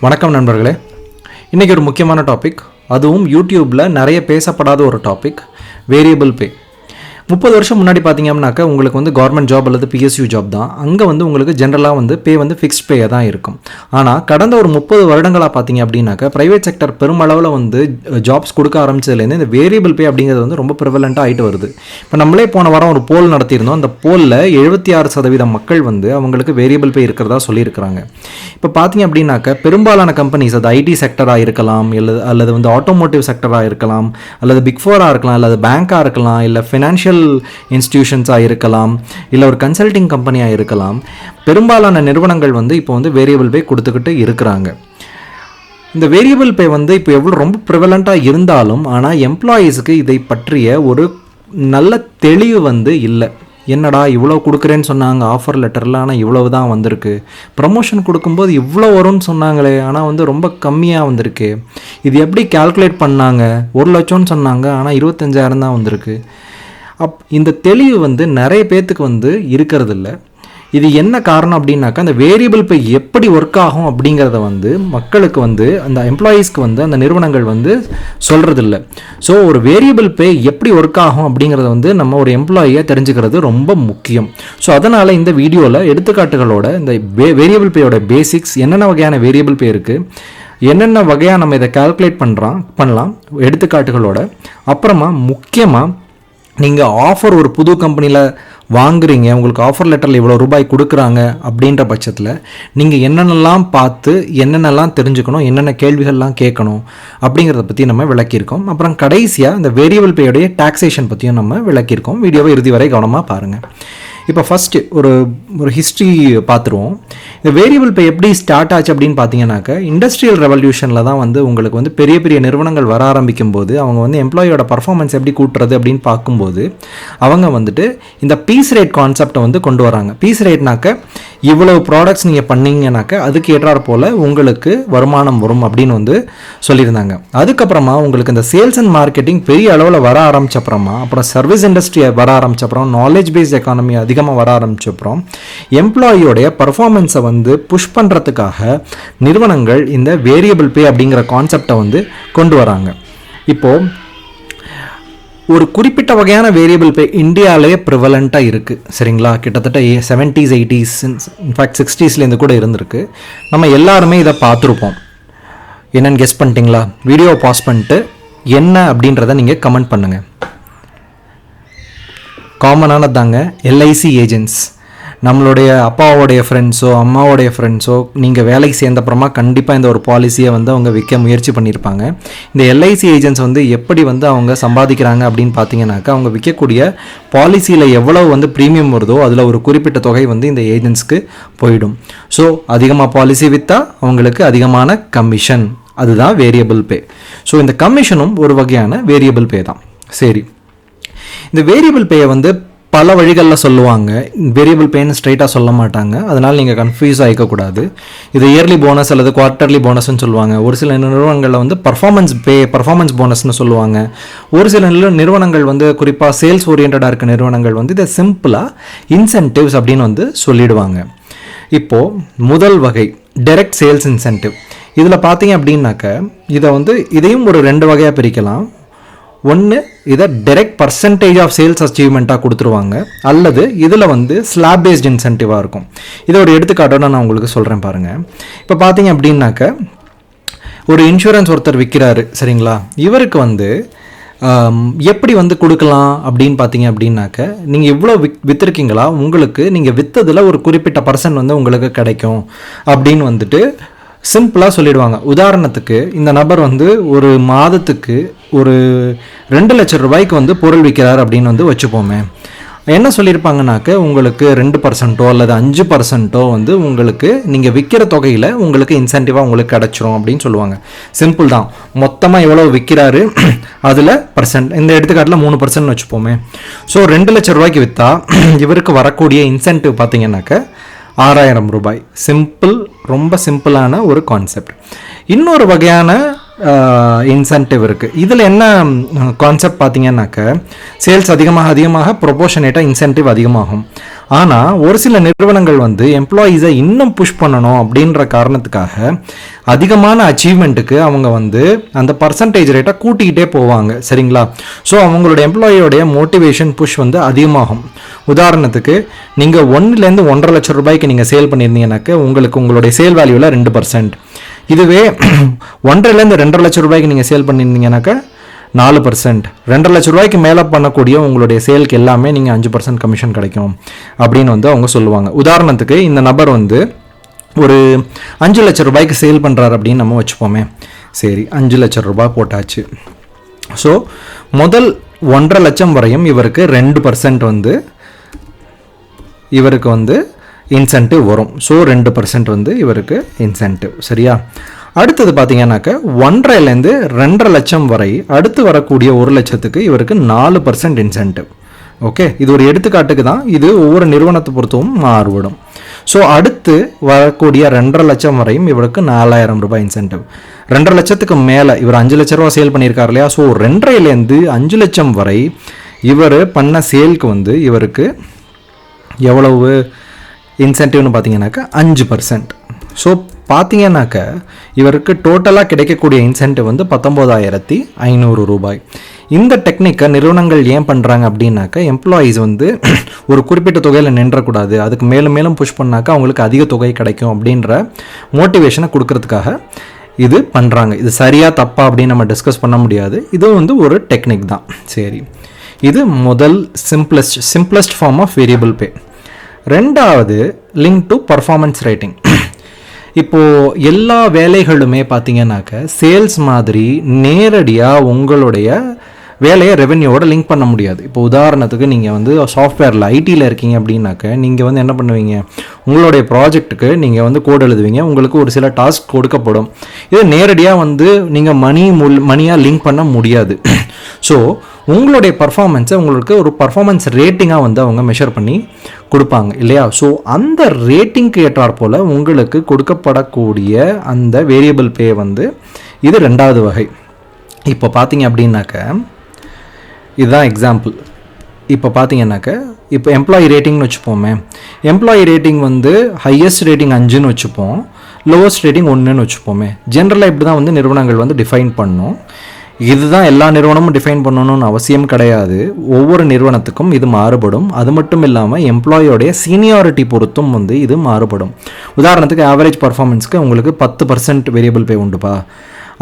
வணக்கம் நண்பர்களே. இன்றைக்கி ஒரு முக்கியமான டாபிக், அதுவும் யூடியூப்பில் நிறைய பேசப்படாத ஒரு டாபிக், வேரியபிள் பே. 30 வருஷம் முன்னாடி பார்த்தீங்கன்னாக்கா உங்களுக்கு வந்து கவர்மெண்ட் ஜாப் அல்லது பிஎஸ்யூ ஜாப் தான். அங்கே வந்து உங்களுக்கு ஜென்ரலாக வந்து பே வந்து ஃபிக்ஸ்ட் பே தான் இருக்கும். ஆனால் கடந்த ஒரு 30 வருடங்களாக பார்த்தீங்க அப்படின்னாக்கா ப்ரைவேட் செக்டர் பெருமளவில் வந்து ஜாப்ஸ் கொடுக்க ஆரம்பிச்சதுலேருந்து இந்த வேரியபிள் பே அப்படிங்கிறது வந்து ரொம்ப ப்ரிவலண்ட்டாக ஆகிட்டு வருது. இப்போ நம்மளே போன வாரம் ஒரு போல் நடத்தியிருந்தோம். அந்த போலில் 76% மக்கள் வந்து அவங்களுக்கு வேரியபிள் பே இருக்கிறதா சொல்லியிருக்கிறாங்க. இப்போ பார்த்தீங்க அப்படின்னாக்கா பெரும்பாலான கம்பெனிஸ், அது ஐடி செக்டராக இருக்கலாம், அல்லது வந்து ஆட்டோமோட்டிவ் செக்டராக இருக்கலாம், அல்லது பிக் ஃபோராக இருக்கலாம், அல்லது பேங்காக இருக்கலாம், இல்லை ஃபினான்ஷியல் இன்ஸ்டிடியூஷன்ஸாக இருக்கலாம், இல்லை ஒரு கன்சல்டிங் கம்பெனியாக இருக்கலாம். பெரும்பாலான நிறுவனங்கள் வந்து இப்போ வந்து வேரியபிள் பே கொடுத்துக்கிட்டு இருக்கிறாங்க. இந்த வேரியபிள் பே வந்து இப்போ எவ்வளோ ரொம்ப ப்ரிவலண்ட்டாக இருந்தாலும் ஆனால் எம்ப்ளாயீஸுக்கு இதை பற்றிய ஒரு நல்ல தெளிவு வந்து இல்லை. என்னடா இவ்வளோ கொடுக்குறேன்னு சொன்னாங்க ஆஃபர் லெட்டரில், ஆனால் இவ்வளவு தான் வந்திருக்கு. ப்ரமோஷன் கொடுக்கும்போது இவ்வளோ வரும்னு சொன்னாங்களே, ஆனால் வந்து ரொம்ப கம்மியாக வந்திருக்கு. இது எப்படி கால்குலேட் பண்ணாங்க? 1 லட்சம்னு சொன்னாங்க, ஆனால் 25,000 தான் வந்திருக்கு. இந்த தெளிவு வந்து நிறைய பேர்த்துக்கு வந்து இருக்கிறது இல்லை. இது என்ன காரணம் அப்படின்னாக்கா, அந்த வேரியபிள் பே எப்படி ஒர்க் ஆகும் அப்படிங்கிறத வந்து மக்களுக்கு வந்து, அந்த எம்ப்ளாயீஸ்க்கு வந்து அந்த நிறுவனங்கள் வந்து சொல்கிறது இல்லை. ஸோ ஒரு வேரியபிள் பே எப்படி ஒர்க் ஆகும் அப்படிங்கிறத வந்து நம்ம ஒரு எம்ப்ளாயியாக தெரிஞ்சுக்கிறது ரொம்ப முக்கியம். ஸோ அதனால் இந்த வீடியோவில் எடுத்துக்காட்டுகளோட இந்த வேரியபிள் பேயோட பேசிக்ஸ், என்னென்ன வகையான வேரியபிள் பே இருக்குது, என்னென்ன வகையாக நம்ம இதை கால்குலேட் பண்ணலாம் எடுத்துக்காட்டுகளோட, அப்புறமா முக்கியமாக நீங்கள் ஆஃபர் ஒரு புது கம்பெனியில் வாங்குறீங்க, உங்களுக்கு ஆஃபர் லெட்டரில் இவ்வளோ ரூபாய் கொடுக்குறாங்க அப்படின்ற பட்சத்தில் நீங்கள் என்னென்னலாம் பார்த்து என்னென்னலாம் தெரிஞ்சுக்கணும், என்னென்ன கேள்விகள்லாம் கேட்கணும் அப்படிங்கிறத பற்றி நம்ம விளக்கியிருக்கோம். அப்புறம் கடைசியாக இந்த வேரியபிள் பேயோடைய டாக்ஸேஷன் பற்றியும் நம்ம விளக்கியிருக்கோம். வீடியோவை இறுதி வரை கவனமாக பாருங்கள். இப்போ ஃபஸ்ட்டு ஒரு ஹிஸ்ட்ரி பார்த்துருவோம். இந்த வேரியபிள் பே எப்படி ஸ்டார்ட் ஆச்சு அப்படின்னு பார்த்தீங்கன்னாக்கா, இண்டஸ்ட்ரியல் ரெவல்யூஷனில் தான் வந்து உங்களுக்கு வந்து பெரிய பெரிய நிறுவனங்கள் வர ஆரம்பிக்கும் போது அவங்க வந்து எம்ப்ளாயோட பர்ஃபார்மன்ஸ் எப்படி கூட்டுறது அப்படின்னு பார்க்கும்போது அவங்க வந்துட்டு இந்த பீஸ் ரேட் கான்செப்டை வந்து கொண்டு வராங்க. பீஸ் ரேட்னாக்க இவ்வளவு ப்ராடக்ட்ஸ் நீங்கள் பண்ணீங்கன்னாக்கா அதுக்கு ஏற்றாற் போல் உங்களுக்கு வருமானம் வரும் அப்படின்னு வந்து சொல்லியிருந்தாங்க. அதுக்கப்புறமா உங்களுக்கு இந்த சேல்ஸ் அண்ட் மார்க்கெட்டிங் பெரிய அளவில் வர ஆரம்பிச்சப்புறமா, அப்புறம் சர்வீஸ் இண்டஸ்ட்ரி வர ஆரம்பிச்சப்புறம், நாலேஜ் பேஸ்ட் எக்கானமி அதிகமாக வர ஆரம்பிச்சப்புறம் எம்ப்ளாயியோடைய பர்ஃபார்மன்ஸை வந்து புஷ் பண்ணுறதுக்காக நிறுவனங்கள் இந்த வேரியபிள் பே அப்படிங்கிற கான்செப்டை வந்து கொண்டு வராங்க. இப்போது ஒரு குறிப்பிட்ட வகையான வேரியபிள் பே இந்தியாவிலே ப்ரிவலண்ட்டாக இருக்குது, சரிங்களா? கிட்டத்தட்ட 70s 80s இன்ஃபேக்ட் 60ஸ்லேருந்து கூட இருந்திருக்கு. நம்ம எல்லாருமே இதை பார்த்துருப்போம். என்னென்னு கெஸ் பண்ணிட்டீங்களா? வீடியோ பாஸ் பண்ணிட்டு என்ன அப்படின்றத நீங்கள் கமெண்ட் பண்ணுங்கள். காமனானதாங்க, எல்ஐசி ஏஜென்ட்ஸ். நம்மளுடைய அப்பாவோடைய ஃப்ரெண்ட்ஸோ அம்மாவோடைய ஃப்ரெண்ட்ஸோ நீங்கள் வேலைக்கு சேர்ந்தப்புறமா கண்டிப்பாக இந்த ஒரு பாலிசியை வந்து அவங்க விற்க முயற்சி பண்ணியிருப்பாங்க. இந்த எல்ஐசி ஏஜென்ட்ஸ் வந்து எப்படி வந்து அவங்க சம்பாதிக்கிறாங்க அப்படின்னு பார்த்தீங்கன்னாக்கா, அவங்க விற்கக்கூடிய பாலிசியில் எவ்வளவு வந்து ப்ரீமியம் வருதோ அதில் ஒரு குறிப்பிட்ட தொகை வந்து இந்த ஏஜென்ட்ஸ்க்கு போயிடும். ஸோ அதிகமாக பாலிசி விற்றா அவங்களுக்கு அதிகமான கமிஷன், அதுதான் வேரியபிள் பே. ஸோ இந்த கமிஷனும் ஒரு வகையான வேரியபிள் பே தான். சரி, இந்த வேரியபிள் பேயை வந்து பல வழிகளில் சொல்லுவாங்க. வேரியபிள் பேன்னு ஸ்ட்ரைட்டாக சொல்ல மாட்டாங்க, அதனால் நீங்கள் கன்ஃபியூஸ் ஆகிக்கக்கூடாது. இது இயர்லி போனஸ் அல்லது குவார்ட்டர்லி போனஸ்ன்னு சொல்லுவாங்க. ஒரு சில நிறுவனங்களில் வந்து பர்ஃபார்மன்ஸ் போனஸ்ன்னு சொல்லுவாங்க. ஒரு சில நிறுவனங்கள் வந்து குறிப்பாக சேல்ஸ் ஓரியன்டாக இருக்க நிறுவனங்கள் வந்து இதை சிம்பிளாக இன்சென்டிவ்ஸ் அப்படின்னு வந்து சொல்லிடுவாங்க. இப்போது முதல் வகை டைரக்ட் சேல்ஸ் இன்சென்டிவ். இதில் பார்த்தீங்க அப்படின்னாக்க இதையும் ஒரு 2 வகையாக பிரிக்கலாம். ஒன்று, இதை டைரக்ட் பர்சன்டேஜ் ஆஃப் சேல்ஸ் அச்சீவ்மெண்ட்டாக கொடுத்துருவாங்க, அல்லது இதில் வந்து ஸ்லாப் பேஸ்ட் இன்சென்டிவாக இருக்கும். இதை ஒரு எடுத்துக்காட்டோட நான் உங்களுக்கு சொல்கிறேன் பாருங்கள். இப்போ பார்த்தீங்க அப்படின்னாக்க, ஒரு இன்சூரன்ஸ் ஒருத்தர் விற்கிறாரு, சரிங்களா? இவருக்கு வந்து எப்படி வந்து கொடுக்கலாம் அப்படின்னு பார்த்தீங்க அப்படின்னாக்க, நீங்கள் இவ்வளோ விற்றுருக்கீங்களா, உங்களுக்கு நீங்கள் விற்றதில் ஒரு குறிப்பிட்ட பர்சன்ட் வந்து உங்களுக்கு கிடைக்கும் அப்படின்னு வந்துட்டு சிம்பிளாக சொல்லிடுவாங்க. உதாரணத்துக்கு இந்த நபர் வந்து ஒரு மாதத்துக்கு ஒரு 2 லட்சம் ரூபாய்க்கு வந்து பொருள் விற்கிறார் அப்படின்னு வந்து வச்சுப்போமே. என்ன சொல்லியிருப்பாங்கனாக்க, உங்களுக்கு 2% அல்லது 5% வந்து உங்களுக்கு நீங்கள் விற்கிற தொகையில் உங்களுக்கு இன்சென்டிவாக உங்களுக்கு கிடச்சிரும் அப்படின்னு சொல்லுவாங்க. சிம்பிள் தான். மொத்தமாக எவ்வளோ விற்கிறாரு அதில் பர்சன்ட், இந்த எடுத்துக்காட்டில் 3% வச்சுப்போமே. ஸோ 2 லட்சம் ரூபாய்க்கு விற்றா இவருக்கு வரக்கூடிய இன்சென்டிவ் பார்த்தீங்கன்னாக்க 6,000 ரூபாய். சிம்பிள், ரொம்ப சிம்பிளான ஒரு கான்செப்ட். இன்னொரு வகையான இன்சென்டிவ் இருக்குது. இதில் என்ன கான்செப்ட் பார்த்தீங்கன்னாக்க, சேல்ஸ் அதிகமாக ப்ரொபோர்ஷனேட்டாக இன்சென்டிவ் அதிகமாகும். ஆனால் ஒரு சில நிறுவனங்கள் வந்து எம்ப்ளாயீஸை இன்னும் புஷ் பண்ணணும் அப்படின்ற காரணத்துக்காக அதிகமான அச்சீவ்மெண்ட்டுக்கு அவங்க வந்து அந்த பர்சன்டேஜ் ரேட்டை கூட்டிக்கிட்டே போவாங்க. சரிங்களா? ஸோ அவங்களோட எம்ப்ளாயியோடைய மோட்டிவேஷன் புஷ் வந்து அதிகமாகும். உதாரணத்துக்கு நீங்கள் 1லேருந்து 1.5 லட்சம் ரூபாய்க்கு நீங்கள் சேல் பண்ணியிருந்தீங்கன்னாக்க உங்களுக்கு உங்களுடைய சேல் வேல்யூவில் 2%. இதுவே 1.5லேருந்து 2.5 லட்சம் ரூபாய்க்கு நீங்கள் சேல் பண்ணியிருந்தீங்கன்னாக்கா 4%. 2.5 லட்சம் ரூபாய்க்கு மேலே பண்ணக்கூடிய உங்களுடைய சேலுக்கு எல்லாமே நீங்கள் 5% கமிஷன் கிடைக்கும் அப்படின்னு வந்து அவங்க சொல்லுவாங்க. உதாரணத்துக்கு இந்த நபர் வந்து ஒரு 5 லட்சம் ரூபாய்க்கு சேல் பண்ணுறாரு அப்படின்னு நம்ம வச்சுப்போமே. சரி, 5 லட்சம் ரூபாய் போட்டாச்சு. ஸோ முதல் 1.5 லட்சம் வரையும் இவருக்கு 2% வந்து இவருக்கு வந்து இன்சென்டிவ் வரும். ஸோ 2% வந்து இவருக்கு இன்சென்டிவ். சரியா? அடுத்தது பார்த்தீங்கன்னாக்க 1.5லேருந்து 2.5 லட்சம் வரை அடுத்து வரக்கூடிய 1 லட்சத்துக்கு இவருக்கு 4% இன்சென்டிவ். ஓகே, இது ஒரு எடுத்துக்காட்டுக்கு தான். இது ஒவ்வொரு நிறுவனத்தை பொறுத்தும் மாறுபடும். ஸோ அடுத்து வரக்கூடிய 2.5 லட்சம் வரையும் இவருக்கு 4000 ரூபாய் இன்சென்டிவ். 2.5 லட்சத்துக்கு மேலே இவர் 5 லட்ச ரூபா சேல் பண்ணியிருக்கார் இல்லையா? ஸோ 2.5லேருந்து 5 லட்சம் வரை இவர் பண்ண சேலுக்கு வந்து இவருக்கு எவ்வளவு இன்சென்டிவ்னு பார்த்தீங்கன்னாக்கா 5%. ஸோ பார்த்தீங்கன்னாக்க இவருக்கு டோட்டலாக கிடைக்கக்கூடிய இன்சென்டிவ் வந்து 19,500 ரூபாய். இந்த டெக்னிக்கை நிறுவனங்கள் ஏன் பண்ணுறாங்க அப்படின்னாக்க எம்ப்ளாயீஸ் வந்து ஒரு குறிப்பிட்ட தொகையில் நின்றக்கூடாது, அதுக்கு மேலும் மேலும் புஷ் பண்ணாக்கா அவங்களுக்கு அதிக தொகை கிடைக்கும் அப்படின்ற மோட்டிவேஷனை கொடுக்கறதுக்காக இது பண்ணுறாங்க. இது சரியாக தப்பா அப்படின்னு நம்ம டிஸ்கஸ் பண்ண முடியாது. இது வந்து ஒரு டெக்னிக் தான். சரி, இது முதல் சிம்பிளஸ்ட் ஃபார்ம் ஆஃப் வேரியபிள் பே. ரெண்டாவது லிங்க் டு பர்ஃபார்மன்ஸ் ரேட்டிங். இப்போது எல்லா வேலைகளுமே பார்த்தீங்கன்னாக்க சேல்ஸ் மாதிரி நேரடியாக உங்களுடைய வேலையை ரெவென்யூவோட லிங்க் பண்ண முடியாது. இப்போ உதாரணத்துக்கு நீங்கள் வந்து சாஃப்ட்வேரில் ஐடியில் இருக்கீங்க அப்படின்னாக்க நீங்கள் வந்து என்ன பண்ணுவீங்க, உங்களுடைய ப்ராஜெக்ட்டுக்கு நீங்கள் வந்து கோட் எழுதுவீங்க, உங்களுக்கு ஒரு சில டாஸ்க் கொடுக்கப்படும். இது நேரடியாக வந்து நீங்கள் மணியாக லிங்க் பண்ண முடியாது. ஸோ உங்களுடைய பர்ஃபார்மன்ஸை உங்களுக்கு ஒரு பர்ஃபார்மன்ஸ் ரேட்டிங்காக வந்து அவங்க மெஷர் பண்ணி கொடுப்பாங்க இல்லையா? ஸோ அந்த ரேட்டிங்க்கு ஏற்றாற் போல் உங்களுக்கு கொடுக்கப்படக்கூடிய அந்த வேரியபிள் பே வந்து இது ரெண்டாவது வகை. இப்போ பார்த்தீங்க அப்படின்னாக்க இதுதான் எக்ஸாம்பிள். இப்போ பார்த்தீங்கன்னாக்க இப்போ எம்ப்ளாயி ரேட்டிங்னு வச்சுப்போமே. எம்ப்ளாயி ரேட்டிங் வந்து ஹையஸ்ட் ரேட்டிங் 5ன்னு வச்சுப்போம், லோவஸ்ட் ரேட்டிங் 1ன்னு வச்சுப்போமே. ஜென்ரலாக இப்படி தான் வந்து நிறுவனங்கள் வந்து டிஃபைன் பண்ணும். இதுதான் எல்லா நிறுவனமும் டிஃபைன் பண்ணணும்னு அவசியம் கிடையாது. ஒவ்வொரு நிறுவனத்துக்கும் இது மாறுபடும். அது மட்டும் இல்லாமல் எம்ப்ளாயோடைய சீனியாரிட்டி பொறுத்தும் வந்து இது மாறுபடும். உதாரணத்துக்கு ஆவரேஜ் பர்ஃபார்மன்ஸ்க்கு உங்களுக்கு 10% வேரியபிள் பே உண்டுப்பா.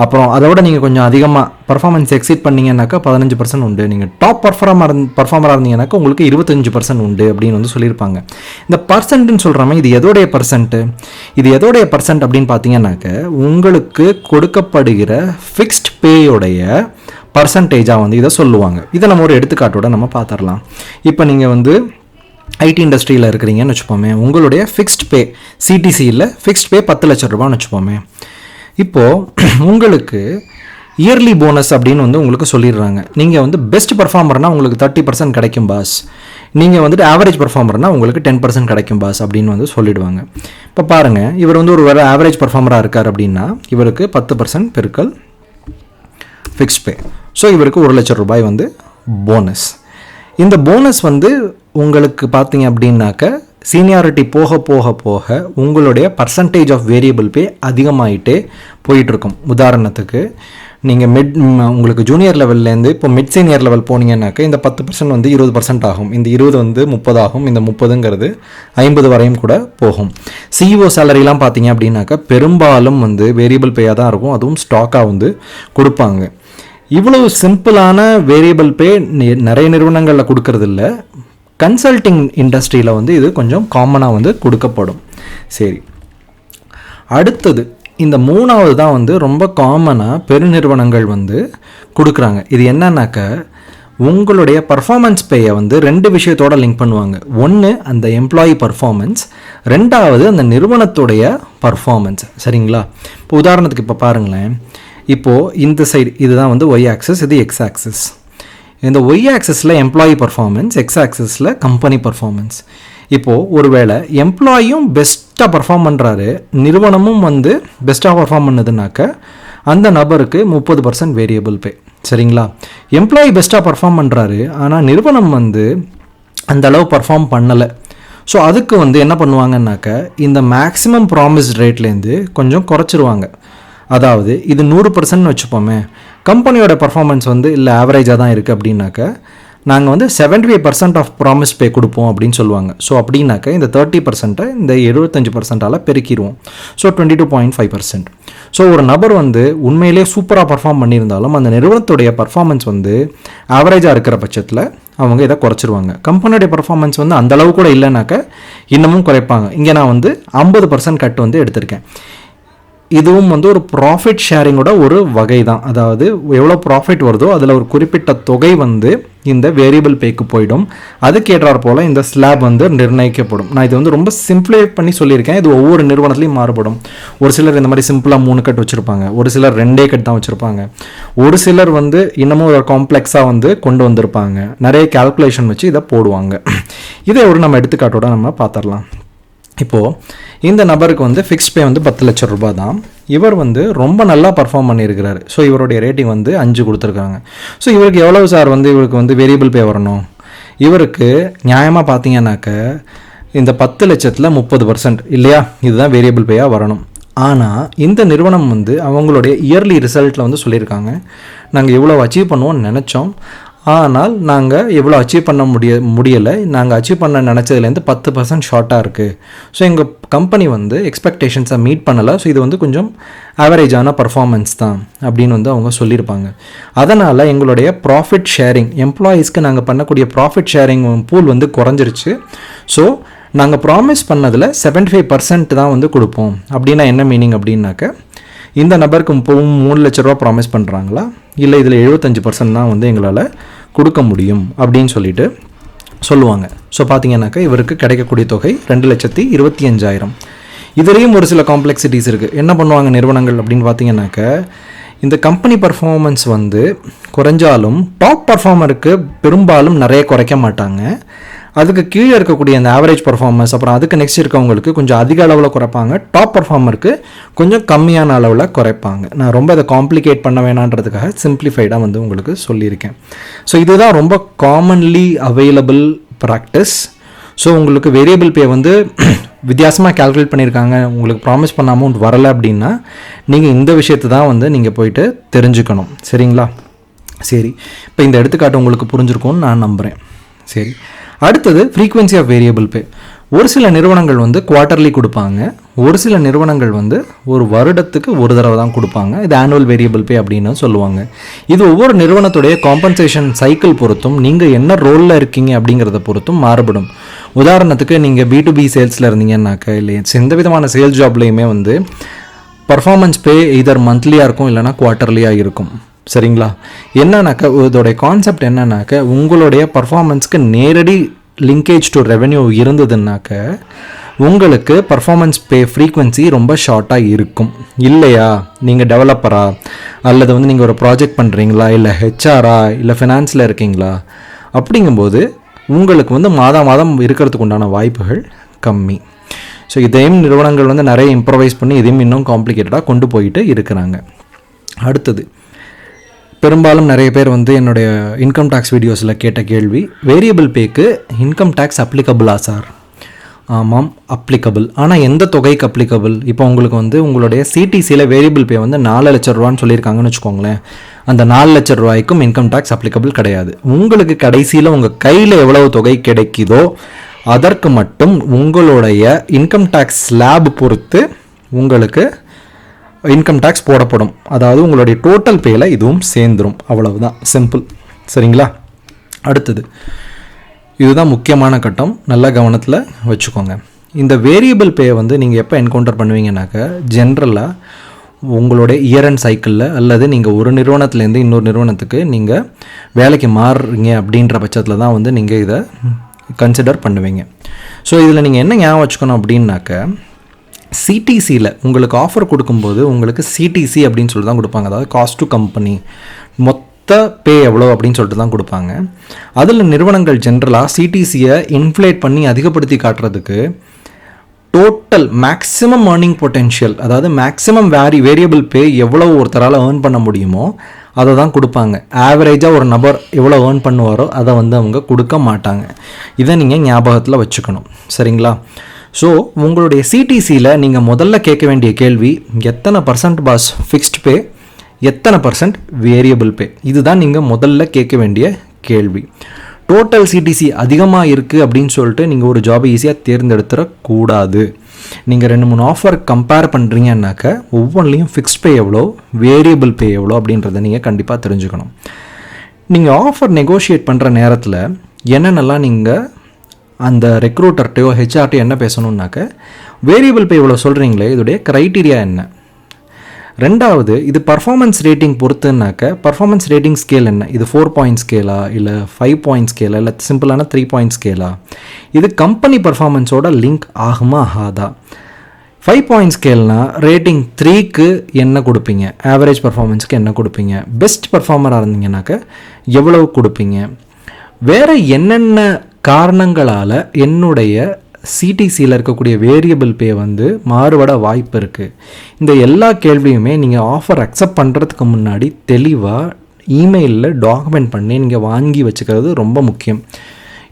அப்புறம் அதை விட நீங்கள் கொஞ்சம் அதிகமாக பர்ஃபார்மன்ஸ் எக்ஸீட் பண்ணிங்கன்னாக்கா 15% உண்டு. நீங்கள் டாப் பர்ஃபார்மராக இருந்தீங்கன்னாக்கா உங்களுக்கு 25% உண்டு அப்படின்னு வந்து சொல்லியிருப்பாங்க. இந்த பர்சன்ட்னு சொல்கிறாமல் இது எதோடைய பர்சன்ட்டு, இது எதோடைய பர்சன்ட் அப்படின்னு பார்த்தீங்கன்னாக்க உங்களுக்கு கொடுக்கப்படுகிற ஃபிக்ஸ்ட் பேயோடைய பர்சன்டேஜாக வந்து இதை சொல்லுவாங்க. இதை நம்ம ஒரு எடுத்துக்காட்டோட நம்ம பார்த்துடலாம். இப்போ நீங்கள் வந்து ஐடி இண்டஸ்ட்ரியில் இருக்கிறீங்கன்னு வச்சுப்போமே. உங்களுடைய ஃபிக்ஸ்ட் பே சிடிசியில் ஃபிக்ஸ்ட் பே 10 லட்சம் ரூபான்னு வச்சுப்போமே. இப்போது உங்களுக்கு இயர்லி போனஸ் அப்படின்னு வந்து உங்களுக்கு சொல்லிடுறாங்க. நீங்கள் வந்து பெஸ்ட் பர்ஃபார்மர்னால் உங்களுக்கு 30% கிடைக்கும் பாஸ், நீங்கள் வந்துட்டு ஆவரேஜ் பர்ஃபார்மர்னால் உங்களுக்கு 10% கிடைக்கும் பாஸ் அப்படின்னு வந்து சொல்லிடுவாங்க. இப்போ பாருங்கள், இவர் வந்து ஒரு வேறு ஆவரேஜ் பர்ஃபார்மராக இருக்கார் அப்படின்னா இவருக்கு 10% பெருக்கல் ஃபிக்ஸ்ட் பே. ஸோ இவருக்கு 1 லட்சம் ரூபாய் வந்து போனஸ். இந்த போனஸ் வந்து உங்களுக்கு பார்த்தீங்க அப்படின்னாக்க சீனியாரிட்டி போக போக போக உங்களுடைய பர்சன்டேஜ் ஆஃப் வேரியபிள் பே அதிகமாகிட்டே போயிட்டுருக்கும். உதாரணத்துக்கு நீங்கள் உங்களுக்கு ஜூனியர் லெவல்லேருந்து இப்போ மிட் சீனியர் லெவல் போனீங்கன்னாக்க இந்த 10% வந்து 20% ஆகும், இந்த 20 வந்து 30 ஆகும், இந்த 30ங்கிறது 50 வரையும் கூட போகும். சிஇஓ சேலரிலாம் பார்த்தீங்க அப்படின்னாக்கா பெரும்பாலும் வந்து வேரியபிள் பேயாக தான் இருக்கும், அதுவும் ஸ்டாக்காக வந்து கொடுப்பாங்க. இவ்வளவு சிம்பிளான வேரியபிள் பே நிறைய நிறுவனங்களில் கொடுக்கறதில்ல. கன்சல்டிங் இண்டஸ்ட்ரியில் வந்து இது கொஞ்சம் காமனாக வந்து கொடுக்கப்படும். சரி, அடுத்தது இந்த மூணாவது தான் வந்து ரொம்ப காமனாக பெருநிறுவனங்கள் வந்து கொடுக்குறாங்க. இது என்னன்னாக்க உங்களுடைய பர்ஃபார்மன்ஸ் பேயை வந்து 2 விஷயத்தோட லிங்க் பண்ணுவாங்க. ஒன்று அந்த எம்ப்ளாயி பர்ஃபார்மன்ஸ், ரெண்டாவது அந்த நிறுவனத்துடைய பர்ஃபார்மன்ஸ். சரிங்களா? இப்போ உதாரணத்துக்கு இப்போ பாருங்களேன், இப்போது இந்த சைடு இதுதான் வந்து ஒய் ஆக்சஸ், இது எக்ஸ் ஆக்சஸ். இந்த ஒய் ஆக்சஸில் எம்ப்ளாயி பர்ஃபார்மன்ஸ், எக்ஸ் ஆக்சஸில் கம்பெனி பர்ஃபார்மன்ஸ். இப்போது ஒருவேளை எம்ப்ளாயும் பெஸ்ட்டாக பர்ஃபார்ம் பண்ணுறாரு, நிறுவனமும் வந்து பெஸ்ட்டாக பர்ஃபார்ம் பண்ணுதுனாக்க அந்த நபருக்கு 30% வேரியபிள் பே. சரிங்களா? எம்ப்ளாயி பெஸ்ட்டாக பர்ஃபார்ம் பண்ணுறாரு, ஆனால் நிறுவனம் வந்து அந்த அளவு பர்ஃபார்ம் பண்ணலை. ஸோ அதுக்கு வந்து என்ன பண்ணுவாங்கன்னாக்க இந்த மேக்ஸிமம் ப்ராமிஸ்ட் ரேட்லேருந்து கொஞ்சம் குறைச்சிருவாங்க. அதாவது இது 100% வச்சுப்போமே, கம்பெனியோட பர்ஃபார்மன்ஸ் வந்து இல்லை ஆவரேஜாக தான் இருக்குது அப்படின்னாக்க நாங்கள் வந்து 75% ஆஃப் ப்ராமிஸ் பே கொடுப்போம் அப்படின்னு சொல்லுவாங்க. ஸோ அப்படின்னாக்க இந்த 30% இந்த 75% பெருக்கிடுவோம். ஸோ 22.5%. ஸோ ஒரு நபர் வந்து உண்மையிலே சூப்பராக பர்ஃபார்ம் பண்ணியிருந்தாலும் அந்த நிறுவனத்துடைய பர்ஃபார்மன்ஸ் வந்து ஆவரேஜாக இருக்கிற பட்சத்தில் அவங்க இதை குறைச்சிருவாங்க. கம்பெனியோடைய பர்ஃபார்மன்ஸ் வந்து அந்தளவு கூட இல்லைனாக்க இன்னமும் குறைப்பாங்க. இங்கே நான் வந்து 50% கட் வந்து எடுத்திருக்கேன். இதுவும் வந்து ஒரு ப்ராஃபிட் ஷேரிங்கோட ஒரு வகை தான். அதாவது எவ்வளோ ப்ராஃபிட் வருதோ அதில் ஒரு குறிப்பிட்ட தொகை வந்து இந்த வேரியபிள் பேக்கு போயிடும். அதுக்கேற்றாற் போல் இந்த ஸ்லாப் வந்து நிர்ணயிக்கப்படும். நான் இது வந்து ரொம்ப சிம்பிளை பண்ணி சொல்லியிருக்கேன். இது ஒவ்வொரு நிறுவனத்துலையும் மாறுபடும். ஒரு சிலர் இந்த மாதிரி சிம்பிளாக 3 கட் வச்சுருப்பாங்க, ஒரு சிலர் 2 கட் தான் வச்சுருப்பாங்க, ஒரு சிலர் வந்து இன்னமும் ஒரு காம்ப்ளெக்ஸாக வந்து கொண்டு வந்திருப்பாங்க. நிறைய கால்குலேஷன் வச்சு இதை போடுவாங்க. இதை ஒரு நம்ம எடுத்துக்காட்டோட நம்ம பார்த்துடலாம். இப்போது இந்த நபருக்கு வந்து ஃபிக்ஸ்ட் பே வந்து 10 லட்சம் ரூபாய் தான். இவர் வந்து ரொம்ப நல்லா பர்ஃபார்ம் பண்ணியிருக்கிறாரு. ஸோ இவருடைய ரேட்டிங் வந்து 5 கொடுத்துருக்காங்க. ஸோ இவருக்கு எவ்வளவு சார் வந்து இவருக்கு வந்து வேரியபிள் பே வரணும்? இவருக்கு நியாயமாக பார்த்தீங்கன்னாக்க இந்த 10 லட்சத்தில் 30% இல்லையா, இதுதான் வேரியபிள் பேயாக வரணும். ஆனால் இந்த நிறுவனம் வந்து அவங்களுடைய இயர்லி ரிசல்ட்டில் வந்து சொல்லியிருக்காங்க, நாங்கள் இவ்வளோ அச்சீவ் பண்ணுவோம்னு நினச்சோம், ஆனால் நாங்கள் எவ்வளோ அச்சீவ் பண்ண முடியலை, நாங்கள் அச்சீவ் பண்ண நினச்சதுலேருந்து 10% ஷார்ட்டாக இருக்குது. ஸோ எங்கள் கம்பெனி வந்து எக்ஸ்பெக்டேஷன்ஸை மீட் பண்ணலை. ஸோ இது வந்து கொஞ்சம் ஆவரேஜான பர்ஃபார்மன்ஸ் தான் அப்படின்னு வந்து அவங்க சொல்லியிருப்பாங்க. அதனால் எங்களுடைய ப்ராஃபிட் ஷேரிங், எம்ப்ளாயீஸ்க்கு நாங்கள் பண்ணக்கூடிய ப்ராஃபிட் ஷேரிங் பூல் வந்து குறைஞ்சிருச்சு. ஸோ நாங்கள் ப்ராமிஸ் பண்ணதில் 75% தான் வந்து கொடுப்போம். அப்படின்னா என்ன மீனிங் அப்படின்னாக்க, இந்த நபருக்கு 3 லட்ச ரூபா ப்ராமிஸ் பண்ணுறாங்களா, இல்லை இதில் 75% தான் வந்து எங்களால் கொடுக்க முடியும் அப்படின்னு சொல்லிட்டு சொல்லுவாங்க. ஸோ பார்த்தீங்கன்னாக்கா இவருக்கு கிடைக்கக்கூடிய தொகை 2,25,000. இதுலேயும் ஒரு சில காம்ப்ளெக்சிட்டிஸ் இருக்குது. என்ன பண்ணுவாங்க நிறுவனங்கள் அப்படின்னு பார்த்தீங்கன்னாக்க, இந்த கம்பெனி பர்ஃபார்மன்ஸ் வந்து குறைஞ்சாலும் டாப் பர்ஃபார்மருக்கு பெரும்பாலும் நிறைய குறைக்க மாட்டாங்க. அதுக்கு கீழே இருக்கக்கூடிய அந்த ஆவரேஜ் பர்ஃபார்மன்ஸ், அப்புறம் அதுக்கு நெக்ஸ்ட் இருக்கவங்களுக்கு கொஞ்சம் அதிக அளவில் குறைப்பாங்க, டாப் பர்ஃபார்மருக்கு கொஞ்சம் கம்மியான அளவில் குறைப்பாங்க. நான் ரொம்ப அதை காம்ப்ளிகேட் பண்ண வேணான்றதுக்காக சிம்பிளிஃபைடாக வந்து உங்களுக்கு சொல்லியிருக்கேன். ஸோ இதுதான் ரொம்ப காமன்லி அவைலபிள் ப்ராக்டிஸ். ஸோ உங்களுக்கு வேரியபிள் பே வந்து வித்தியாசமாக கால்குலேட் பண்ணியிருக்காங்க, உங்களுக்கு ப்ராமிஸ் பண்ண அமௌண்ட் வரலை அப்படின்னா நீங்கள் இந்த விஷயத்தை தான் வந்து நீங்கள் போயிட்டு தெரிஞ்சுக்கணும். சரிங்களா? சரி, இப்போ இந்த எடுத்துக்காட்டு உங்களுக்கு புரிஞ்சிருக்கும்னு நான் நம்புகிறேன். சரி, அடுத்தது ஃப்ரீக்வன்சி ஆஃப் வேரியபிள் பே. ஒரு சில நிறுவனங்கள் வந்து குவார்ட்டர்லி கொடுப்பாங்க, ஒரு சில நிறுவனங்கள் வந்து ஒரு வருடத்துக்கு ஒரு தடவை தான் கொடுப்பாங்க. இது ஆனுவல் வேரியபிள் பே அப்படின்னு சொல்லுவாங்க. இது ஒவ்வொரு நிறுவனத்துடைய காம்பன்சேஷன் சைக்கிள் பொறுத்தும், நீங்கள் என்ன ரோலில் இருக்கீங்க அப்படிங்கிறத பொறுத்தும் மாறுபடும். உதாரணத்துக்கு நீங்கள் B2B சேல்ஸில் இருந்தீங்கன்னாக்கா, இல்லை எந்த விதமான சேல்ஸ் ஜாப்லேயுமே வந்து பர்ஃபார்மன்ஸ் பே இதர் மந்த்லியாக இருக்கும், இல்லைனா குவார்ட்டர்லியாக இருக்கும். சரிங்களா? என்னன்னாக்கா இதோடைய கான்செப்ட் என்னன்னாக்க, உங்களுடைய பர்ஃபார்மன்ஸ்க்கு நேரடி லிங்கேஜ் டு ரெவென்யூ இருந்ததுன்னாக்க உங்களுக்கு பர்ஃபார்மன்ஸ் பே ஃப்ரீக்வன்சி ரொம்ப ஷார்ட்டாக இருக்கும். இல்லையா, நீங்கள் டெவலப்பரா, அல்லது வந்து நீங்கள் ஒரு ப்ராஜெக்ட் பண்ணுறீங்களா, இல்லை ஹெச்ஆரா, இல்லை ஃபினான்ஸில் இருக்கீங்களா, அப்படிங்கும்போது உங்களுக்கு வந்து மாதம் இருக்கிறதுக்கு உண்டான வாய்ப்புகள் கம்மி. ஸோ இதையும் நிறுவனங்கள் வந்து நிறைய இம்ப்ரவைஸ் பண்ணி இதையும் இன்னும் காம்ப்ளிகேட்டடாக கொண்டு போயிட்டு இருக்கிறாங்க. அடுத்தது, பெரும்பாலும் நிறைய பேர் வந்து என்னுடைய இன்கம் டேக்ஸ் வீடியோஸில் கேட்ட கேள்வி, வேரியபிள் பேக்கு இன்கம் டேக்ஸ் அப்ளிகபிளா சார்? ஆமாம், அப்ளிகபிள். ஆனால் எந்த தொகைக்கு அப்ளிகபிள்? இப்போ உங்களுக்கு வந்து உங்களுடைய சிடிசியில் வேரியபிள் பே வந்து 4 லட்ச ரூபான்னு சொல்லியிருக்காங்கன்னு வச்சுக்கோங்களேன். அந்த 4 லட்ச ரூபாய்க்கும் இன்கம் டேக்ஸ் அப்ளிகபிள் கிடையாது. உங்களுக்கு கடைசியில் உங்கள் கையில் எவ்வளவு தொகை கிடைக்குதோ அதற்கு மட்டும் உங்களுடைய இன்கம் டேக்ஸ் ஸ்லாப் பொறுத்து உங்களுக்கு இன்கம் டேக்ஸ் போடப்படும். அதாவது உங்களுடைய டோட்டல் பேயில் இதுவும் சேர்ந்துடும். அவ்வளவுதான், சிம்பிள். சரிங்களா? அடுத்தது, இதுதான் முக்கியமான கட்டம், நல்ல கவனத்தில் வச்சுக்கோங்க. இந்த வேரியபிள் பே வந்து நீங்கள் எப்போ என்கவுண்டர் பண்ணுவீங்கன்னாக்க, ஜென்ரலாக உங்களுடைய இயர் அண்ட் சைக்கிளில், அல்லது நீங்கள் ஒரு நிறுவனத்துலேருந்து இன்னொரு நிறுவனத்துக்கு நீங்கள் வேலைக்கு மாறுறீங்க அப்படின்ற பட்சத்தில் தான் வந்து நீங்கள் இதை கன்சிடர் பண்ணுவீங்க. ஸோ இதில் நீங்கள் என்ன ஞாபகம் வச்சுக்கணும் அப்படின்னாக்க, சிடிசியில் உங்களுக்கு ஆஃபர் கொடுக்கும்போது உங்களுக்கு சிடிசி அப்படின்னு சொல்லிட்டு தான் கொடுப்பாங்க. அதாவது காஸ்ட் டு கம்பெனி, மொத்த பே எவ்வளோ அப்படின்னு சொல்லிட்டு தான் கொடுப்பாங்க. அதில் நிறுவனங்கள் ஜென்ரலாக சிடிசியை இன்ஃப்ளேட் பண்ணி அதிகப்படுத்தி காட்டுறதுக்கு டோட்டல் மேக்ஸிமம் ஏர்னிங் பொட்டென்ஷியல், அதாவது மேக்ஸிமம் வேரியபிள் பே எவ்வளோ ஒருத்தரால் ஏர்ன் பண்ண முடியுமோ அதை தான் கொடுப்பாங்க. ஆவரேஜாக ஒரு நபர் எவ்வளோ ஏர்ன் பண்ணுவாரோ அதை வந்து அவங்க கொடுக்க மாட்டாங்க. இதை நீங்கள் ஞாபகத்தில் வச்சுக்கணும். சரிங்களா? ஸோ உங்களுடைய சிடிசியில் நீங்கள் முதல்ல கேட்க வேண்டிய கேள்வி, எத்தனை % பாஸ் ஃபிக்ஸ்ட் பே, எத்தனை % வேரியபிள் பே. இதுதான் நீங்கள் முதல்ல கேட்க வேண்டிய கேள்வி. டோட்டல் சிடிசி அதிகமாக இருக்குது அப்படின்னு சொல்லிட்டு நீங்கள் ஒரு ஜாபை ஈஸியாக தேர்ந்தெடுத்துடக்கூடாது. நீங்கள் 2-3 ஆஃபர் கம்பேர் பண்ணுறீங்கன்னாக்க ஒவ்வொன்றிலையும் ஃபிக்ஸ்ட் பே எவ்வளோ, வேரியபிள் பே எவ்வளோ அப்படின்றத நீங்கள் கண்டிப்பாக தெரிஞ்சுக்கணும். நீங்கள் ஆஃபர் நெகோஷியேட் பண்ணுற நேரத்தில் என்னென்னலாம் நீங்கள் அந்த ரெக்ரூட்டர்கிட்டையோ ஹெச்ஆர்ட்டையோ என்ன பேசணுன்னாக்க, வேரியபிள் பே இவ்வளோ சொல்கிறீங்களே, இதோடைய க்ரைட்டீரியா என்ன, ரெண்டாவது இது பர்ஃபார்மன்ஸ் ரேட்டிங் பொறுத்துனாக்க பர்ஃபார்மன்ஸ் ரேட்டிங் ஸ்கேல் என்ன, இது 4 பாயிண்ட் ஸ்கேலா இல்லை 5 பாயிண்ட் ஸ்கேலா இல்லை சிம்பிளான 3 பாயிண்ட் ஸ்கேலா, இது கம்பெனி பர்ஃபார்மன்ஸோட லிங்க் ஆகுமா ஆகாதா. 5 பாயிண்ட் ஸ்கேல்னா ரேட்டிங் 3க்கு என்ன கொடுப்பீங்க, ஆவரேஜ் பர்ஃபார்மன்ஸுக்கு என்ன கொடுப்பீங்க, பெஸ்ட் பர்ஃபார்மராக இருந்தீங்கன்னாக்க எவ்வளவு கொடுப்பீங்க, வேறு என்னென்ன காரணங்களால் என்னுடைய சிடிசியில் இருக்கக்கூடிய வேரியபிள் பே வந்து மாறுபட வாய்ப்பு இருக்குது. இந்த எல்லா கேள்வியுமே நீங்கள் ஆஃபர் அக்செப்ட் பண்ணுறதுக்கு முன்னாடி தெளிவாக இமெயிலில் டாக்குமெண்ட் பண்ணி நீங்கள் வாங்கி வச்சுக்கிறது ரொம்ப முக்கியம்.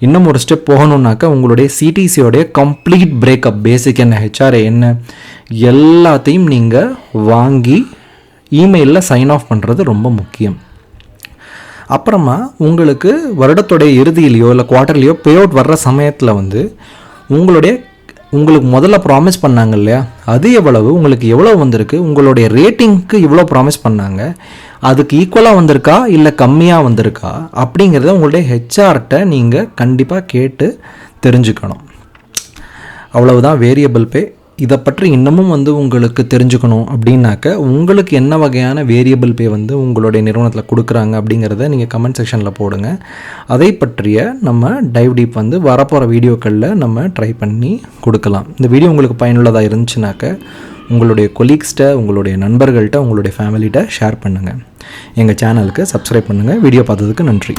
இன்னும் ஒரு ஸ்டெப் போகணுன்னாக்கா உங்களுடைய சிடிசியோடைய கம்ப்ளீட் பிரேக்கப், பேசிக் என்ன, ஹெச்ஆர்ஏ என்ன, எல்லாத்தையும் நீங்கள் வாங்கி இமெயிலில் சைன் ஆஃப் பண்ணுறது ரொம்ப முக்கியம். அப்புறமா உங்களுக்கு வருடத்துடைய இறுதியிலையோ இல்லை குவார்ட்டர்லையோ பே அவுட் வர்ற சமயத்தில் வந்து உங்களுக்கு முதல்ல ப்ராமிஸ் பண்ணாங்க இல்லையா, அது எவ்வளவு, உங்களுக்கு எவ்வளோ வந்திருக்கு, உங்களுடைய ரேட்டிங்க்கு இவ்வளோ ப்ராமிஸ் பண்ணாங்க, அதுக்கு ஈக்குவலாக வந்திருக்கா இல்லை கம்மியாக வந்திருக்கா அப்படிங்கிறத உங்களுடைய ஹெச்ஆர்கிட்ட நீங்கள் கண்டிப்பாக கேட்டு தெரிஞ்சுக்கணும். அவ்வளவுதான் வேரியபிள் பே. இதை பற்றி இன்னமும் வந்து உங்களுக்கு தெரிஞ்சுக்கணும் அப்படின்னாக்க உங்களுக்கு என்ன வகையான வேரியபிள் பே வந்து உங்களுடைய நிறுவனத்தில் கொடுக்குறாங்க அப்படிங்கிறத நீங்கள் கமெண்ட் செக்ஷனில் போடுங்க. அதை பற்றிய நம்ம டைவ் டீப் வந்து வரப்போகிற வீடியோக்களில் நம்ம ட்ரை பண்ணி கொடுக்கலாம். இந்த வீடியோ உங்களுக்கு பயனுள்ளதாக இருந்துச்சுனாக்க உங்களுடைய கொலீக்ஸ்கிட்ட, உங்களுடைய நண்பர்கள்ட்ட, உங்களுடைய ஃபேமிலிகிட்ட ஷேர் பண்ணுங்கள். எங்கள் சேனலுக்கு சப்ஸ்கிரைப் பண்ணுங்கள். வீடியோ பார்த்ததுக்கு நன்றி.